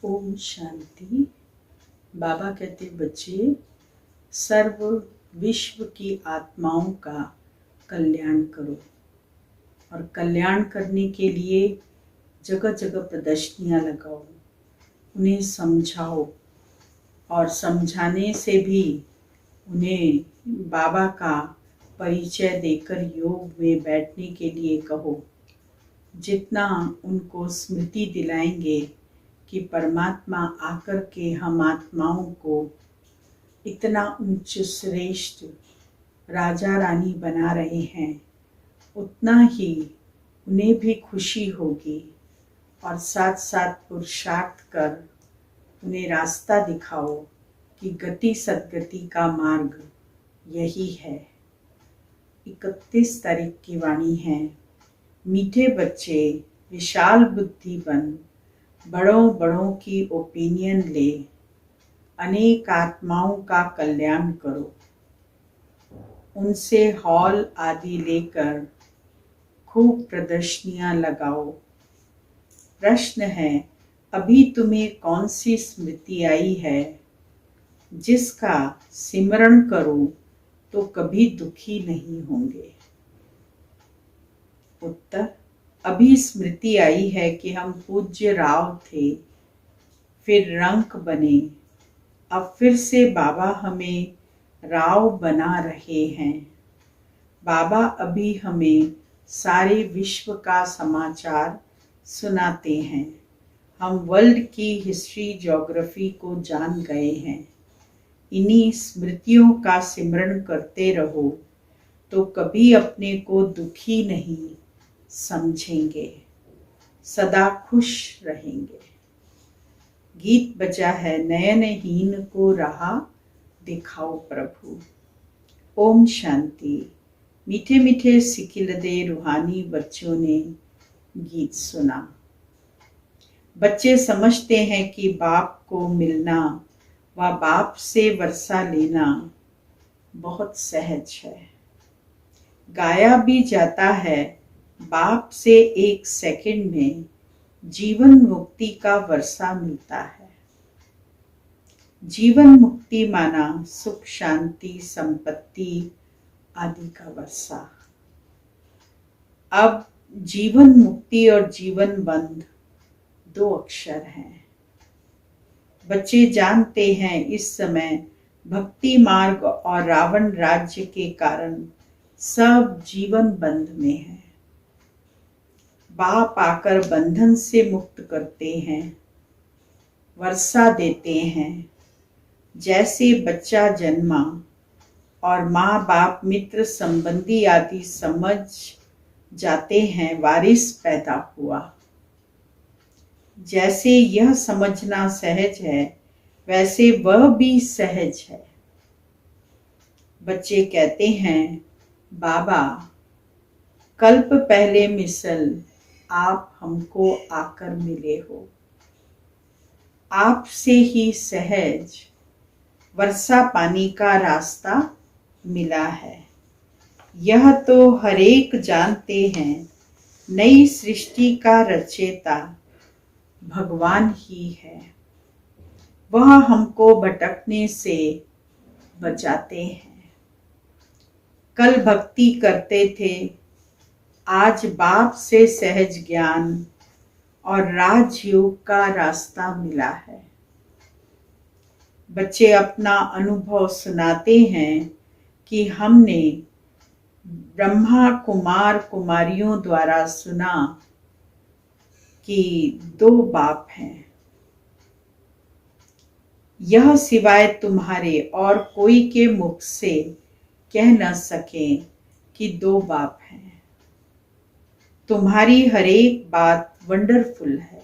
ओम शांति। बाबा कहते बच्चे, सर्व विश्व की आत्माओं का कल्याण करो और कल्याण करने के लिए जगह जगह प्रदर्शनियाँ लगाओ, उन्हें समझाओ और समझाने से भी उन्हें बाबा का परिचय देकर योग में बैठने के लिए कहो। जितना उनको स्मृति दिलाएंगे कि परमात्मा आकर के हम आत्माओं को इतना उच्च श्रेष्ठ राजा रानी बना रहे हैं, उतना ही उन्हें भी खुशी होगी और साथ साथ पुरुषार्थ कर उन्हें रास्ता दिखाओ कि गति सद्गति का मार्ग यही है। 31 तारीख की वाणी है। मीठे बच्चे, विशाल बुद्धि बन, बड़ों बड़ों की ओपिनियन ले, अनेक आत्माओं का कल्याण करो। उनसे हॉल आदि लेकर खूब प्रदर्शनियां लगाओ। प्रश्न है, अभी तुम्हें कौन सी स्मृति आई है जिसका सिमरण करो तो कभी दुखी नहीं होंगे? उत्तर, अभी स्मृति आई है कि हम पूज्य राव थे, फिर रंक बने, अब फिर से बाबा हमें राव बना रहे हैं। बाबा अभी हमें सारे विश्व का समाचार सुनाते हैं। हम वर्ल्ड की हिस्ट्री ज्योग्राफी को जान गए हैं। इन्हीं स्मृतियों का सिमरण करते रहो तो कभी अपने को दुखी नहीं समझेंगे, सदा खुश रहेंगे। गीत बजा है, नयनहीन को राह दिखाओ प्रभु। ओम शांति। मीठे मीठे सिकिलदे रूहानी बच्चों ने गीत सुना। बच्चे समझते हैं कि बाप को मिलना व बाप से वर्षा लेना बहुत सहज है। गाया भी जाता है, बाप से 1 सेकंड में जीवन मुक्ति का वर्षा मिलता है। जीवन मुक्ति माना सुख शांति संपत्ति आदि का वर्षा। अब जीवन मुक्ति और जीवन बंध 2 अक्षर हैं। बच्चे जानते हैं इस समय भक्ति मार्ग और रावण राज्य के कारण सब जीवन बंध में है। बाप आकर बंधन से मुक्त करते हैं, वर्षा देते हैं। जैसे बच्चा जन्मा और माँ बाप मित्र संबंधी आदि समझ जाते हैं, वारिस पैदा हुआ। जैसे यह समझना सहज है, वैसे वह भी सहज है। बच्चे कहते हैं, बाबा कल्प पहले मिसल आप हमको आकर मिले हो। आपसे ही सहज वर्षा पानी का रास्ता मिला है। यह तो हरेक जानते हैं, नई सृष्टि का रचयिता भगवान ही है। वह हमको भटकने से बचाते हैं। कल भक्ति करते थे, आज बाप से सहज ज्ञान और राजयोग का रास्ता मिला है। बच्चे अपना अनुभव सुनाते हैं कि हमने ब्रह्मा कुमार कुमारियों द्वारा सुना कि 2 बाप हैं। यह सिवाय तुम्हारे और कोई के मुख से कह न सके कि 2 बाप हैं। तुम्हारी हरेक बात वंडरफुल है।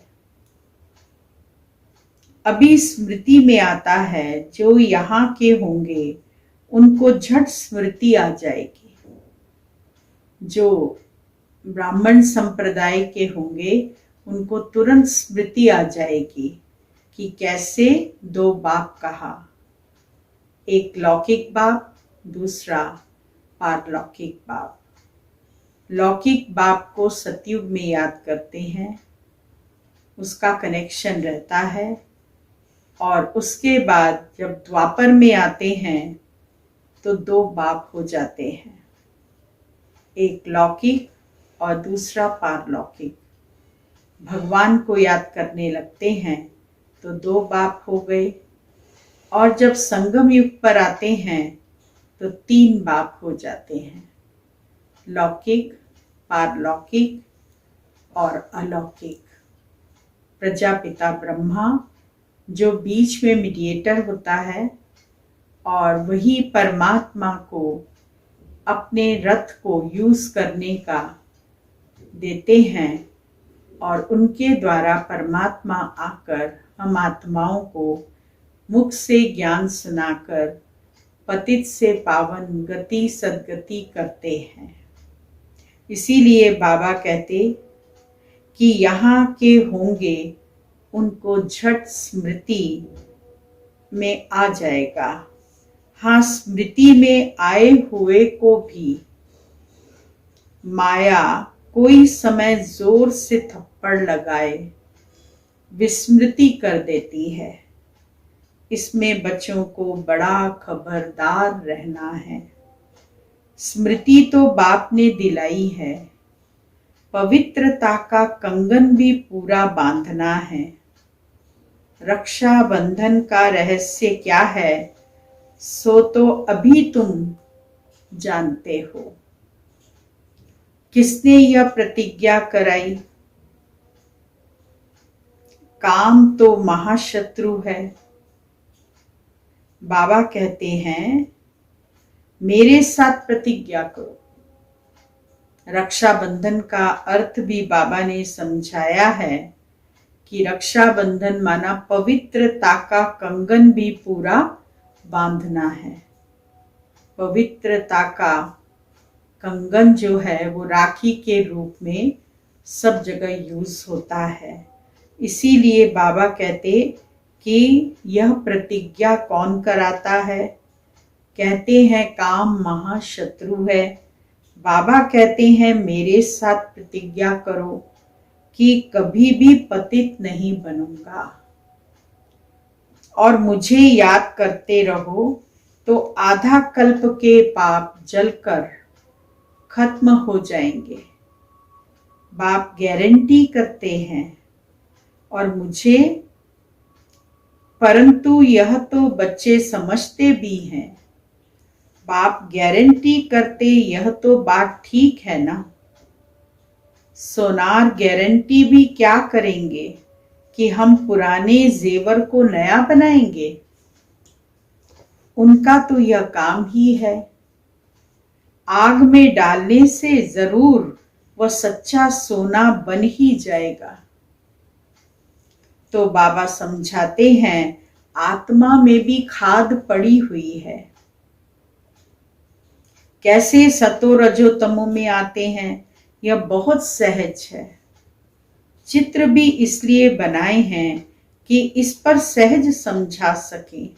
अभी स्मृति में आता है, जो यहाँ के होंगे उनको झट स्मृति आ जाएगी। जो ब्राह्मण संप्रदाय के होंगे उनको तुरंत स्मृति आ जाएगी कि कैसे 2 बाप कहा, एक लौकिक बाप, दूसरा पारलौकिक बाप। लौकिक बाप को सतयुग में याद करते हैं, उसका कनेक्शन रहता है। और उसके बाद जब द्वापर में आते हैं तो दो बाप हो जाते हैं, एक लौकिक और दूसरा पारलौकिक। भगवान को याद करने लगते हैं तो दो बाप हो गए, और जब संगम युग पर आते हैं तो तीन बाप हो जाते हैं, लौकिक, पारलौकिक और अलौकिक। प्रजापिता ब्रह्मा जो बीच में मीडिएटर होता है, और वही परमात्मा को अपने रथ को यूज करने का देते हैं, और उनके द्वारा परमात्मा आकर हम आत्माओं को मुख से ज्ञान सुनाकर पतित से पावन गति सद्गति करते हैं। इसीलिए बाबा कहते कि यहाँ के होंगे उनको झट स्मृति में आ जाएगा। हाँ, स्मृति में आए हुए को भी माया कोई समय जोर से थप्पड़ लगाए विस्मृति कर देती है। इसमें बच्चों को बड़ा खबरदार रहना है। स्मृति तो बाप ने दिलाई है, पवित्रता का कंगन भी पूरा बांधना है। रक्षा बंधन का रहस्य क्या है सो तो अभी तुम जानते हो। किसने यह प्रतिज्ञा कराई? काम तो महाशत्रु है। बाबा कहते हैं मेरे साथ प्रतिज्ञा करो। रक्षाबंधन का अर्थ भी बाबा ने समझाया है कि रक्षाबंधन माना पवित्रता का कंगन भी पूरा बांधना है। पवित्रता का कंगन जो है वो राखी के रूप में सब जगह यूज होता है। इसीलिए बाबा कहते कि यह प्रतिज्ञा कौन कराता है? कहते हैं काम महाशत्रु है। बाबा कहते हैं मेरे साथ प्रतिज्ञा करो कि कभी भी पतित नहीं बनूंगा, और मुझे याद करते रहो तो आधा कल्प के पाप जलकर खत्म हो जाएंगे। बाप गारंटी करते हैं और मुझे, परंतु यह तो बच्चे समझते भी हैं। बाप गारंटी करते यह तो बात ठीक है ना। सोनार गारंटी भी क्या करेंगे कि हम पुराने जेवर को नया बनाएंगे? उनका तो यह काम ही है। आग में डालने से जरूर वह सच्चा सोना बन ही जाएगा। तो बाबा समझाते हैं आत्मा में भी खाद पड़ी हुई है। कैसे सतो रजो तमो में आते हैं यह बहुत सहज है। चित्र भी इसलिए बनाए हैं कि इस पर सहज समझा सकें।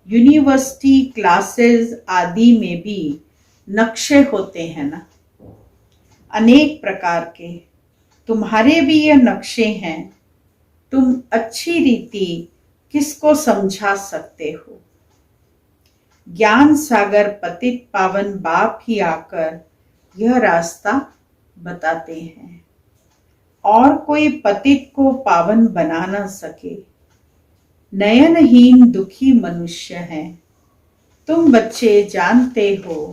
यूनिवर्सिटी क्लासेस आदि में भी नक्शे होते हैं ना, अनेक प्रकार के। तुम्हारे भी यह नक्शे हैं। तुम अच्छी रीति किसको समझा सकते हो? ज्ञान सागर पतित पावन बाप ही आकर यह रास्ता बताते हैं, और कोई पतित को पावन बना न सके। नयनहीन दुखी मनुष्य हैं। तुम बच्चे जानते हो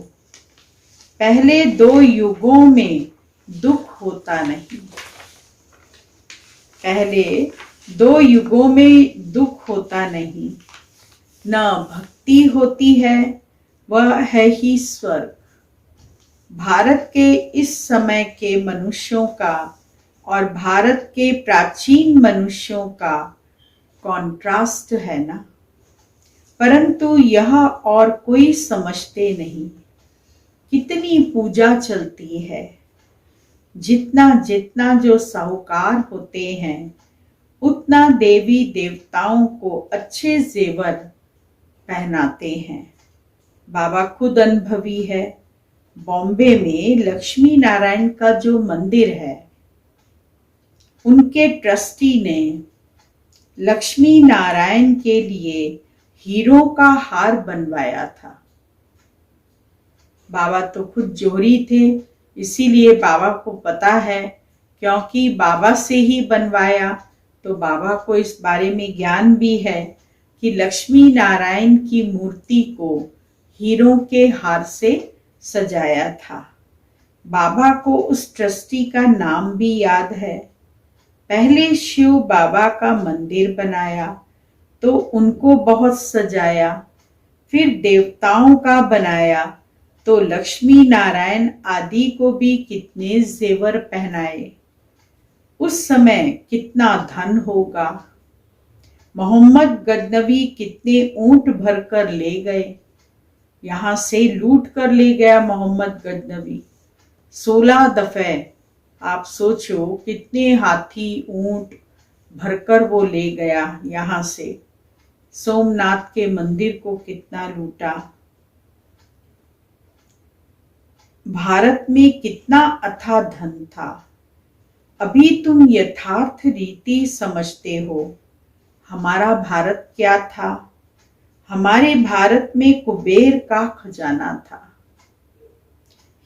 पहले 2 युगों में दुख होता नहीं। पहले 2 युगों में दुख होता नहीं। न भक्ति होती है, वह है ही स्वर्ग। भारत के इस समय के मनुष्यों का और भारत के प्राचीन मनुष्यों का कॉन्ट्रास्ट है ना। परंतु यह और कोई समझते नहीं। कितनी पूजा चलती है। जितना जितना जो साहूकार होते हैं उतना देवी देवताओं को अच्छे जेवर पहनाते हैं। बाबा खुद अनुभवी है। बॉम्बे में लक्ष्मी नारायण का जो मंदिर है, उनके ट्रस्टी ने लक्ष्मी नारायण के लिए हीरों का हार बनवाया था। बाबा तो खुद जोहरी थे, इसीलिए बाबा को पता है, क्योंकि बाबा से ही बनवाया, तो बाबा को इस बारे में ज्ञान भी है कि लक्ष्मी नारायण की मूर्ति को हीरों के हार से सजाया था। बाबा को उस ट्रस्टी का नाम भी याद है। पहले शिव बाबा का मंदिर बनाया तो उनको बहुत सजाया, फिर देवताओं का बनाया तो लक्ष्मी नारायण आदि को भी कितने जेवर पहनाए। उस समय कितना धन होगा। मोहम्मद गजनवी कितने ऊंट भरकर ले गए, यहां से लूट कर ले गया मोहम्मद गजनवी 16 दफे। आप सोचो कितने हाथी ऊंट भरकर वो ले गया यहां से। सोमनाथ के मंदिर को कितना लूटा। भारत में कितना अथाह धन था। अभी तुम यथार्थ रीति समझते हो। हमारा भारत क्या था? हमारे भारत में कुबेर का खजाना था।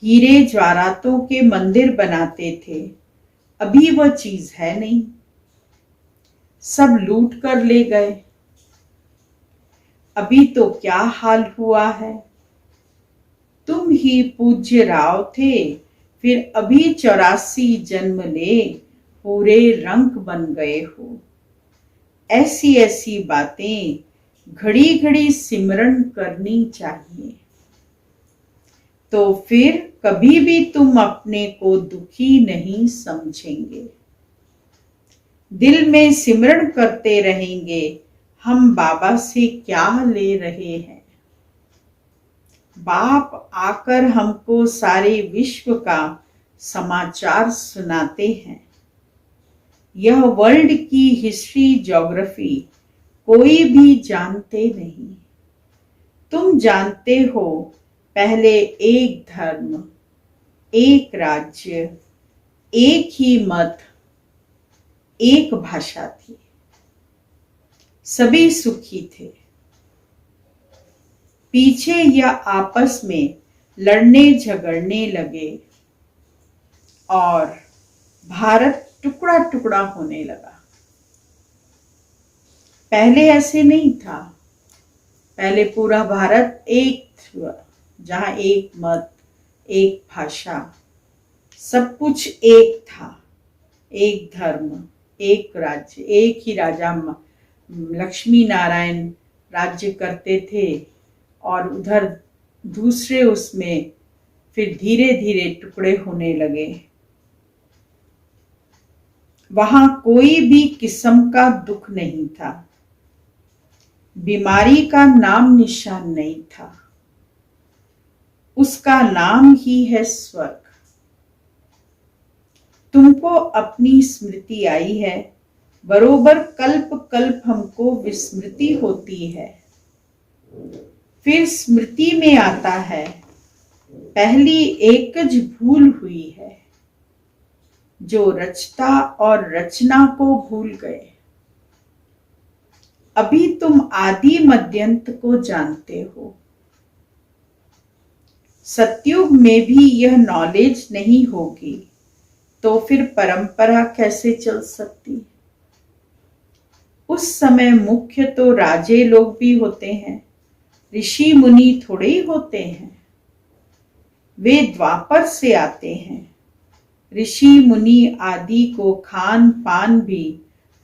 हीरे ज्वारातों के मंदिर बनाते थे, अभी वह चीज है नहीं, सब लूट कर ले गए। अभी तो क्या हाल हुआ है। तुम ही पूज्य राव थे, फिर अभी 84 जन्म ले पूरे रंक बन गए हो। ऐसी ऐसी बातें घड़ी घड़ी सिमरन करनी चाहिए, तो फिर कभी भी तुम अपने को दुखी नहीं समझेंगे। दिल में सिमरन करते रहेंगे, हम बाबा से क्या ले रहे हैं। बाप आकर हमको सारे विश्व का समाचार सुनाते हैं। यह वर्ल्ड की हिस्ट्री ज्योग्राफी कोई भी जानते नहीं। तुम जानते हो, पहले एक धर्म, एक राज्य, एक ही मत, एक भाषा थी। सभी सुखी थे। पीछे यह आपस में लड़ने झगड़ने लगे और भारत टुकड़ा टुकड़ा होने लगा। पहले ऐसे नहीं था। पहले पूरा भारत एक था, जहां एक मत, एक भाषा, सब कुछ एक था। एक धर्म, एक राज्य, एक ही राजा लक्ष्मी नारायण राज्य करते थे, और उधर दूसरे उसमें फिर धीरे धीरे टुकड़े होने लगे। वहां कोई भी किस्म का दुख नहीं था, बीमारी का नाम निशान नहीं था। उसका नाम ही है स्वर्ग। तुमको अपनी स्मृति आई है, बरोबर कल्प कल्प हमको विस्मृति होती है। फिर स्मृति में आता है, पहली एकज भूल हुई है, जो रचता और रचना को भूल गए। अभी तुम आदि मध्यंत को जानते हो। सतयुग में भी यह नॉलेज नहीं होगी, तो फिर परंपरा कैसे चल सकती। उस समय मुख्य तो राजे लोग भी होते हैं, ऋषि मुनि थोड़े ही होते हैं। वे द्वापर से आते हैं। ऋषि मुनि आदि को खान पान भी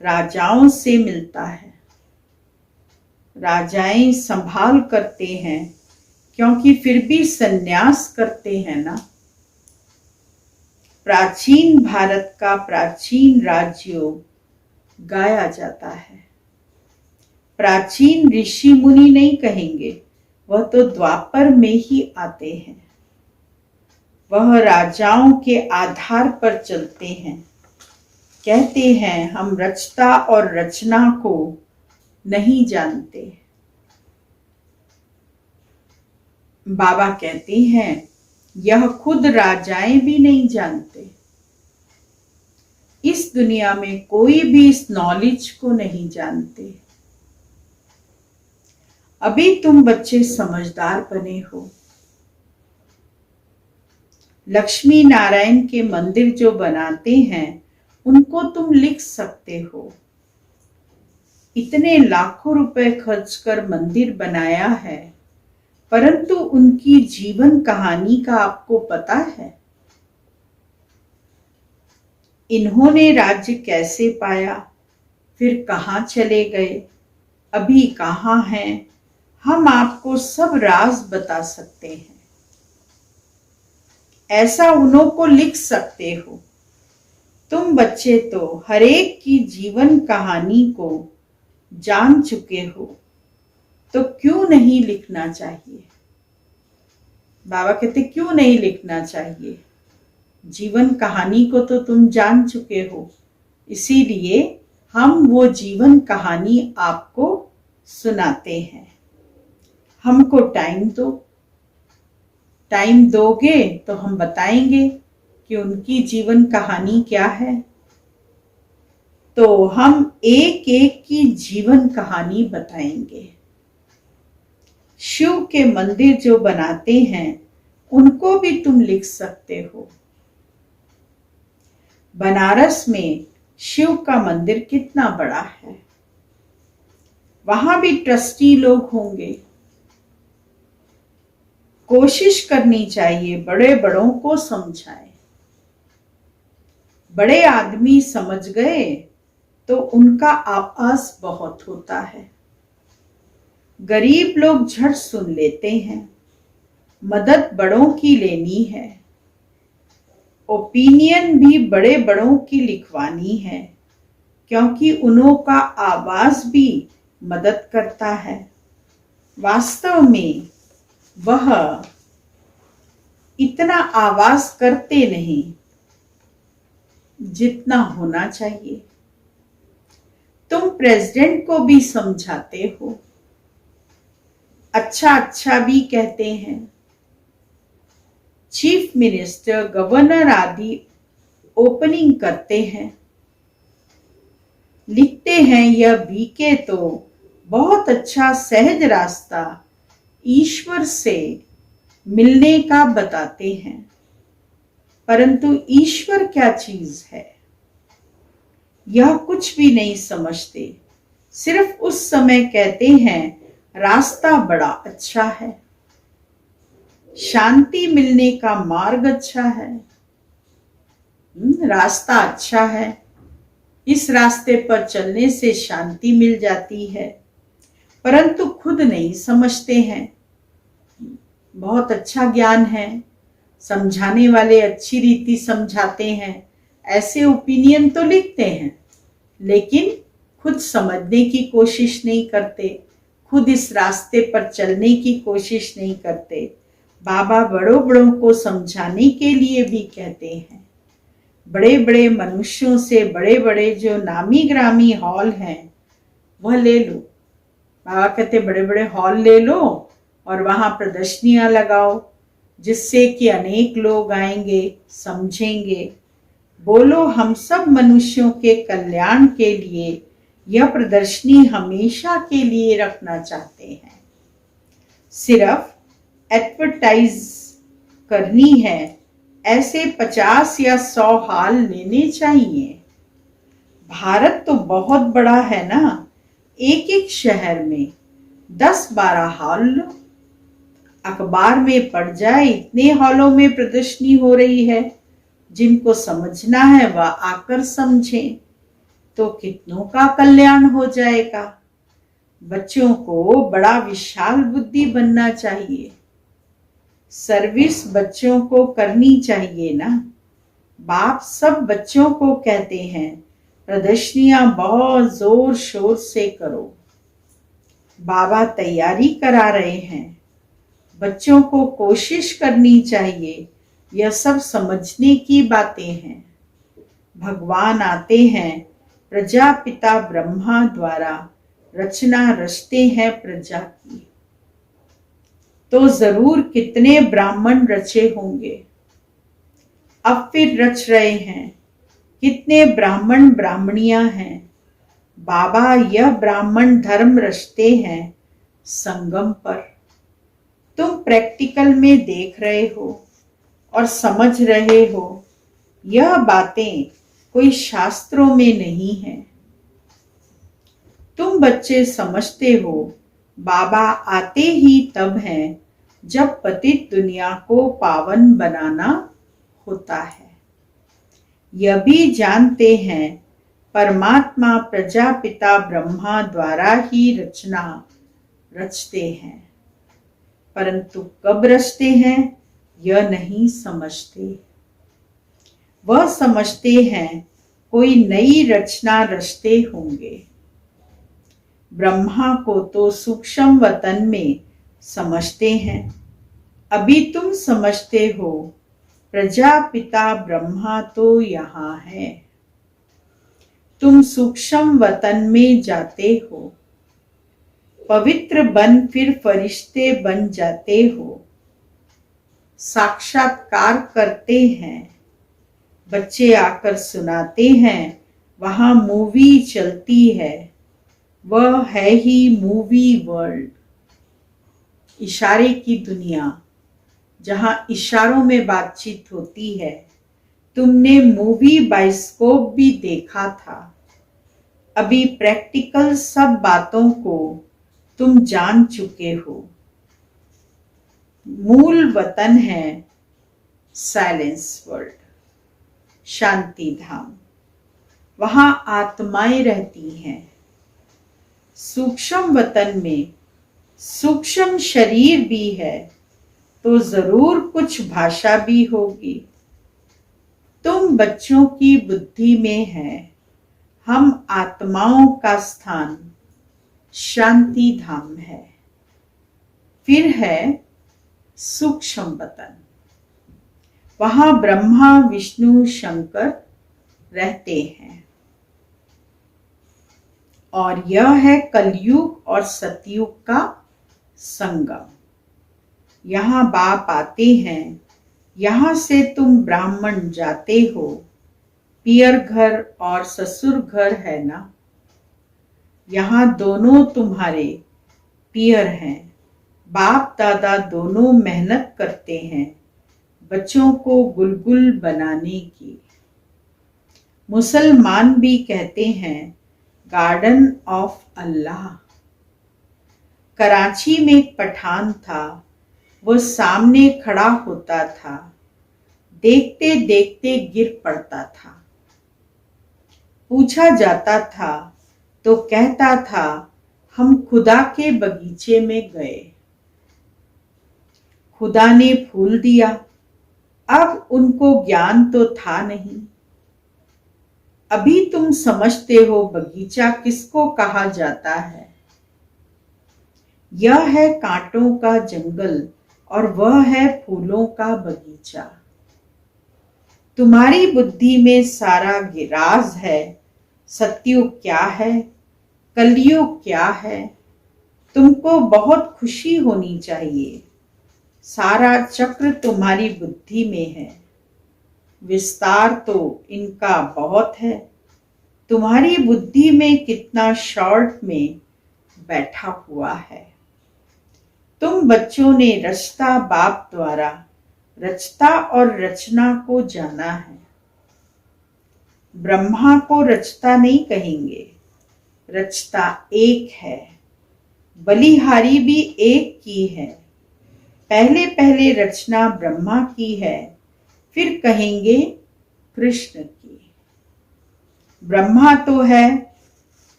राजाओं से मिलता है। राजाएं संभाल करते हैं, क्योंकि फिर भी संन्यास करते हैं ना। प्राचीन भारत का प्राचीन राजयोग गाया जाता है। प्राचीन ऋषि मुनि नहीं कहेंगे, वह तो द्वापर में ही आते हैं। वह राजाओं के आधार पर चलते हैं। कहते हैं हम रचता और रचना को नहीं जानते। बाबा कहते हैं यह खुद राजाएं भी नहीं जानते। इस दुनिया में कोई भी इस नॉलेज को नहीं जानते। अभी तुम बच्चे समझदार बने हो। लक्ष्मी नारायण के मंदिर जो बनाते हैं उनको तुम लिख सकते हो। इतने लाखों रुपए खर्च कर मंदिर बनाया है, परंतु उनकी जीवन कहानी का आपको पता है? इन्होंने राज्य कैसे पाया, फिर कहाँ चले गए, अभी कहाँ हैं, हम आपको सब राज बता सकते हैं। ऐसा उन्हों को लिख सकते हो। तुम बच्चे तो हर एक की जीवन कहानी को जान चुके हो, तो क्यों नहीं लिखना चाहिए? बाबा कहते क्यों नहीं लिखना चाहिए? जीवन कहानी को तो तुम जान चुके हो, इसीलिए हम वो जीवन कहानी आपको सुनाते हैं। हमको टाइम दो, टाइम दोगे तो हम बताएंगे कि उनकी जीवन कहानी क्या है। तो हम एक एक की जीवन कहानी बताएंगे। शिव के मंदिर जो बनाते हैं उनको भी तुम लिख सकते हो। बनारस में शिव का मंदिर कितना बड़ा है, वहां भी ट्रस्टी लोग होंगे। कोशिश करनी चाहिए बड़े बड़ों को समझाएं। बड़े आदमी समझ गए तो उनका आवाज बहुत होता है। गरीब लोग झट सुन लेते हैं। मदद बड़ों की लेनी है। ओपिनियन भी बड़े बड़ों की लिखवानी है, क्योंकि उन्हों का आवाज भी मदद करता है। वास्तव में वह इतना आवाज करते नहीं जितना होना चाहिए। तुम प्रेसिडेंट को भी समझाते हो, अच्छा अच्छा भी कहते हैं। चीफ मिनिस्टर, गवर्नर आदि ओपनिंग करते हैं, लिखते हैं यह बीके तो बहुत अच्छा सहज रास्ता ईश्वर से मिलने का बताते हैं। परंतु ईश्वर क्या चीज है यह कुछ भी नहीं समझते। सिर्फ उस समय कहते हैं रास्ता बड़ा अच्छा है, शांति मिलने का मार्ग अच्छा है। रास्ता अच्छा है, इस रास्ते पर चलने से शांति मिल जाती है, परंतु खुद नहीं समझते हैं। बहुत अच्छा ज्ञान है, समझाने वाले अच्छी रीति समझाते हैं, ऐसे ओपिनियन तो लिखते हैं, लेकिन खुद समझने की कोशिश नहीं करते, खुद इस रास्ते पर चलने की कोशिश नहीं करते। बाबा बड़ों बड़ों को समझाने के लिए भी कहते हैं। बड़े बड़े मनुष्यों से बड़े बड़े जो नामी ग्रामी हॉल हैं वह ले लो। बाबा कहते बड़े बड़े हॉल ले लो और वहां प्रदर्शनियां लगाओ, जिससे कि अनेक लोग आएंगे, समझेंगे। बोलो हम सब मनुष्यों के कल्याण के लिए यह प्रदर्शनी हमेशा के लिए रखना चाहते हैं। सिर्फ एडवर्टाइज करनी है, ऐसे 50 या 100 हॉल लेने चाहिए। भारत तो बहुत बड़ा है ना, एक एक शहर में 10-12 हॉल लो। अखबार में पढ़ जाए इतने हॉलों में प्रदर्शनी हो रही है, जिनको समझना है वह आकर समझें, तो कितनों का कल्याण हो जाएगा। बच्चों को बड़ा विशाल बुद्धि बनना चाहिए। सर्विस बच्चों को करनी चाहिए ना। बाप सब बच्चों को कहते हैं प्रदर्शनियां बहुत जोर शोर से करो। बाबा तैयारी करा रहे हैं। बच्चों को कोशिश करनी चाहिए, यह सब समझने की बातें हैं। भगवान आते हैं, प्रजापिता ब्रह्मा द्वारा रचना रचते हैं प्रजा की, तो जरूर कितने ब्राह्मण रचे होंगे। अब फिर रच रहे हैं कितने ब्राह्मण ब्राह्मणियां हैं। बाबा यह ब्राह्मण धर्म रचते हैं संगम पर। तुम प्रैक्टिकल में देख रहे हो और समझ रहे हो। यह बातें कोई शास्त्रों में नहीं है। तुम बच्चे समझते हो बाबा आते ही तब हैं जब पतित दुनिया को पावन बनाना होता है। यह भी जानते हैं परमात्मा प्रजापिता ब्रह्मा द्वारा ही रचना रचते हैं, परंतु कब रचते हैं यह नहीं समझते। वह समझते हैं कोई नई रचना रचते होंगे। ब्रह्मा को तो सूक्ष्म वतन में समझते हैं। अभी तुम समझते हो प्रजापिता ब्रह्मा तो यहाँ है। तुम सूक्ष्म वतन में जाते हो, पवित्र बन फिर फरिश्ते बन जाते हो। साक्षात्कार करते हैं, बच्चे आकर सुनाते हैं। वहां मूवी चलती है, वह है ही मूवी वर्ल्ड। इशारे की दुनिया, जहां इशारों में बातचीत होती है। तुमने मूवी बाइस्कोप भी देखा था। अभी प्रैक्टिकल सब बातों को तुम जान चुके हो। मूल वतन है साइलेंस वर्ल्ड, शांति धाम। वहां आत्माएं रहती हैं। सूक्ष्म वतन में सूक्ष्म शरीर भी है तो जरूर कुछ भाषा भी होगी। तुम बच्चों की बुद्धि में है। हम आत्माओं का स्थान शांति धाम है। फिर है सूक्ष्म वतन। वहां ब्रह्मा विष्णु शंकर रहते हैं। और यह है कलयुग और सतयुग का संगम। यहाँ बाप आते हैं। यहाँ से तुम ब्राह्मण जाते हो। पियर घर और ससुर घर है ना। यहाँ दोनों तुम्हारे पियर हैं। बाप दादा दोनों मेहनत करते हैं बच्चों को गुलगुल बनाने की। मुसलमान भी कहते हैं गार्डन ऑफ अल्लाह। कराची में एक पठान था। वो सामने खड़ा होता था, देखते देखते गिर पड़ता था। पूछा जाता था तो कहता था हम खुदा के बगीचे में गए, खुदा ने फूल दिया। अब उनको ज्ञान तो था नहीं। अभी तुम समझते हो बगीचा किसको कहा जाता है। यह है कांटों का जंगल और वह है फूलों का बगीचा। तुम्हारी बुद्धि में सारा राज है। सतयुग क्या है, कलयुग क्या है। तुमको बहुत खुशी होनी चाहिए। सारा चक्र तुम्हारी बुद्धि में है। विस्तार तो इनका बहुत है। तुम्हारी बुद्धि में कितना शॉर्ट में बैठा हुआ है। तुम बच्चों ने रचता बाप द्वारा रचता और रचना को जाना है। ब्रह्मा को रचता नहीं कहेंगे, रचता एक है। बलिहारी भी एक की है। पहले पहले रचना ब्रह्मा की है, फिर कहेंगे कृष्ण की। ब्रह्मा तो है,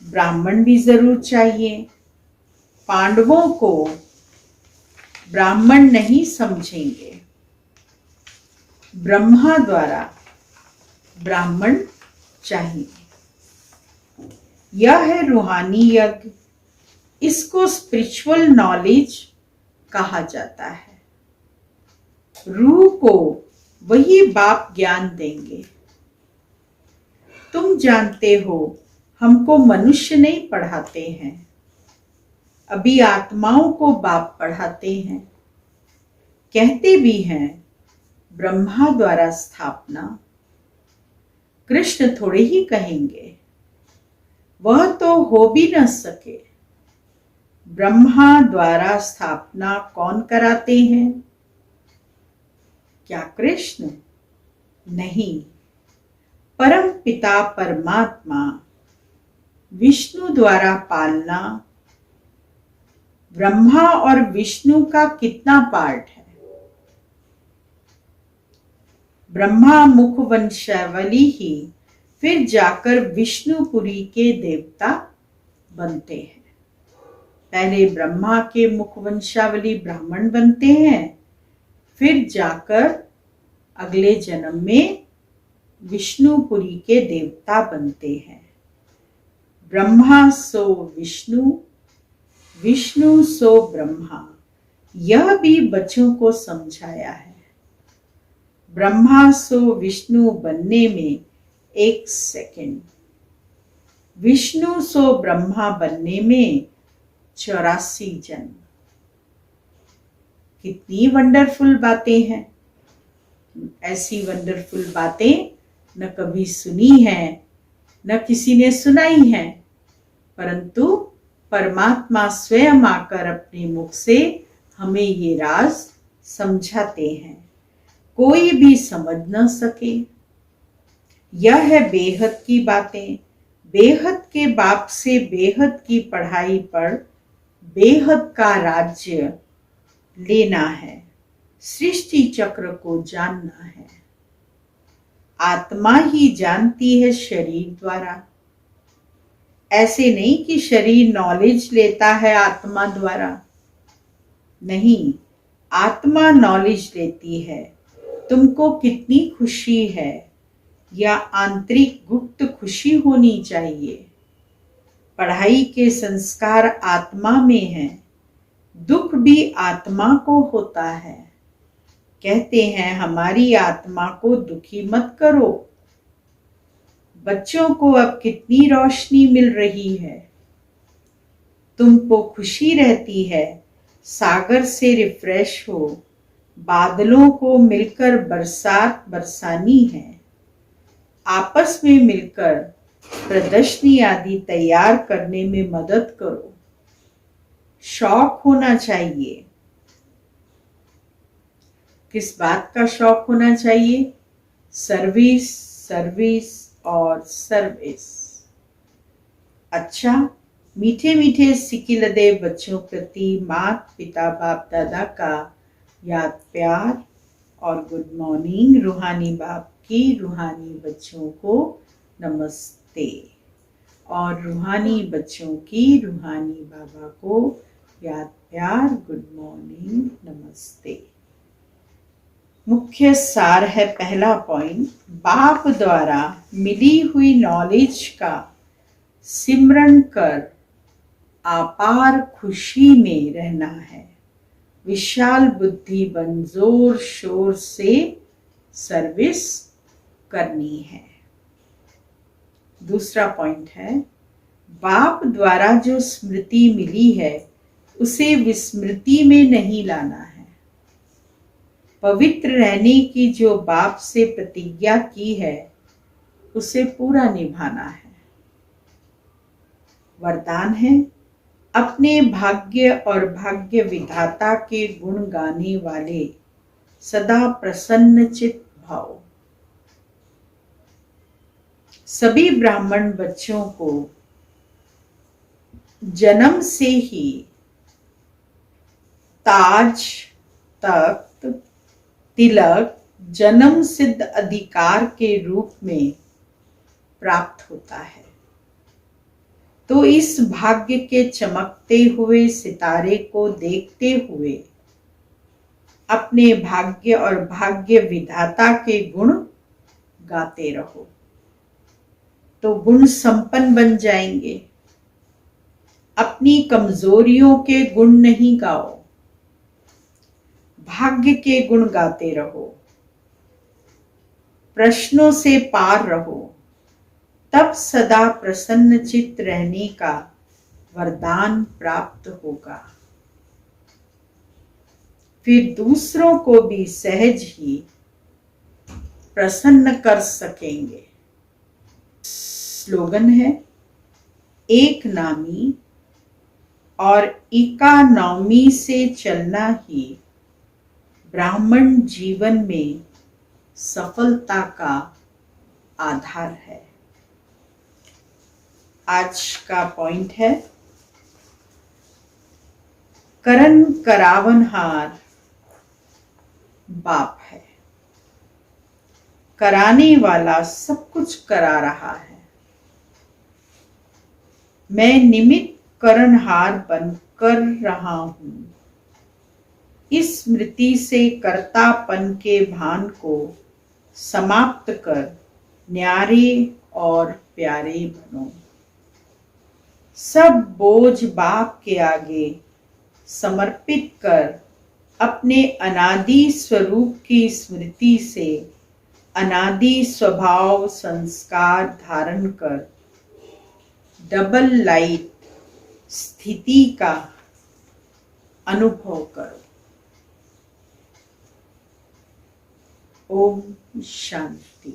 ब्राह्मण भी जरूर चाहिए। पांडवों को ब्राह्मण नहीं समझेंगे। ब्रह्मा द्वारा ब्राह्मण चाहिए। यह है रूहानी यज्ञ। इसको स्पिरिचुअल नॉलेज कहा जाता है। रूह को वही बाप ज्ञान देंगे। तुम जानते हो हमको मनुष्य नहीं पढ़ाते हैं। अभी आत्माओं को बाप पढ़ाते हैं। कहते भी हैं ब्रह्मा द्वारा स्थापना। कृष्ण थोड़े ही कहेंगे, वह तो हो भी न सके। ब्रह्मा द्वारा स्थापना कौन कराते हैं? क्या कृष्ण? नहीं, परम पिता परमात्मा विष्णु द्वारा पालना। ब्रह्मा और विष्णु का कितना पार्ट है? ब्रह्मा मुख वंशावली ही फिर जाकर विष्णुपुरी के देवता बनते हैं। पहले ब्रह्मा के मुख वंशावली ब्राह्मण बनते हैं, फिर जाकर अगले जन्म में विष्णुपुरी के देवता बनते हैं। ब्रह्मा सो विष्णु, विष्णु सो ब्रह्मा, यह भी बच्चों को समझाया है। ब्रह्मा सो विष्णु बनने में 1 सेकंड, विष्णु सो ब्रह्मा बनने में 84 जन्म। कितनी वंडरफुल बातें हैं। ऐसी वंडरफुल बातें न कभी सुनी हैं, न किसी ने सुनाई हैं, परंतु परमात्मा स्वयं आकर अपने मुख से हमें ये राज समझाते हैं। कोई भी समझ न सके। यह है बेहद की बातें। बेहद के बाप से बेहद की पढ़ाई पढ़ बेहद का राज्य लेना है। सृष्टि चक्र को जानना है। आत्मा ही जानती है शरीर द्वारा। ऐसे नहीं कि शरीर नॉलेज लेता है आत्मा द्वारा। नहीं, आत्मा नॉलेज लेती है। तुमको कितनी खुशी है, या आंतरिक गुप्त खुशी होनी चाहिए। पढ़ाई के संस्कार आत्मा में है, दुख भी आत्मा को होता है। कहते हैं हमारी आत्मा को दुखी मत करो। बच्चों को अब कितनी रोशनी मिल रही है। तुमको खुशी रहती है, सागर से रिफ्रेश हो, बादलों को मिलकर बरसात बरसानी है। आपस में मिलकर प्रदर्शनी आदि तैयार करने में मदद करो। शौक होना चाहिए। किस बात का शौक होना चाहिए? सर्विस, सर्विस और सर्विस। अच्छा, मीठे मीठे सिकिलदे बच्चों प्रति माता पिता बाप दादा का याद प्यार और गुड मॉर्निंग। रूहानी बाप की रूहानी बच्चों को नमस्ते, और रूहानी बच्चों की रूहानी बाबा को याद प्यार गुड मॉर्निंग नमस्ते। मुख्य सार है पहला पॉइंट, बाप द्वारा मिली हुई नॉलेज का सिमरन कर अपार खुशी में रहना है। विशाल बुद्धि बन जोर शोर से सर्विस करनी है। दूसरा पॉइंट है, बाप द्वारा जो स्मृति मिली है उसे विस्मृति में नहीं लाना है। पवित्र रहने की जो बाप से प्रतिज्ञा की है उसे पूरा निभाना है। वरदान है, अपने भाग्य और भाग्य विधाता के गुण गाने वाले सदा प्रसन्न चित्त भाव। सभी ब्राह्मण बच्चों को जन्म से ही ताज, तख्त, तिलक जन्म सिद्ध अधिकार के रूप में प्राप्त होता है। तो इस भाग्य के चमकते हुए सितारे को देखते हुए अपने भाग्य और भाग्य विधाता के गुण गाते रहो, तो गुण संपन्न बन जाएंगे। अपनी कमजोरियों के गुण नहीं गाओ, भाग्य के गुण गाते रहो। प्रश्नों से पार रहो, तब सदा प्रसन्न चित्त रहने का वरदान प्राप्त होगा। फिर दूसरों को भी सहज ही प्रसन्न कर सकेंगे। स्लोगन है, एक नामी और इकानॉमी से चलना ही ब्राह्मण जीवन में सफलता का आधार है। आज का पॉइंट है, करन करावनहार बाप है, कराने वाला सब कुछ करा रहा है। मैं निमित्त करनहार बनकर रहा हूं। इस स्मृति से कर्तापन के भान को समाप्त कर न्यारे और प्यारे बनो। सब बोझ बाप के आगे समर्पित कर अपने अनादि स्वरूप की स्मृति से अनादि स्वभाव संस्कार धारण कर डबल लाइट स्थिति का अनुभव करो। ओम शांति।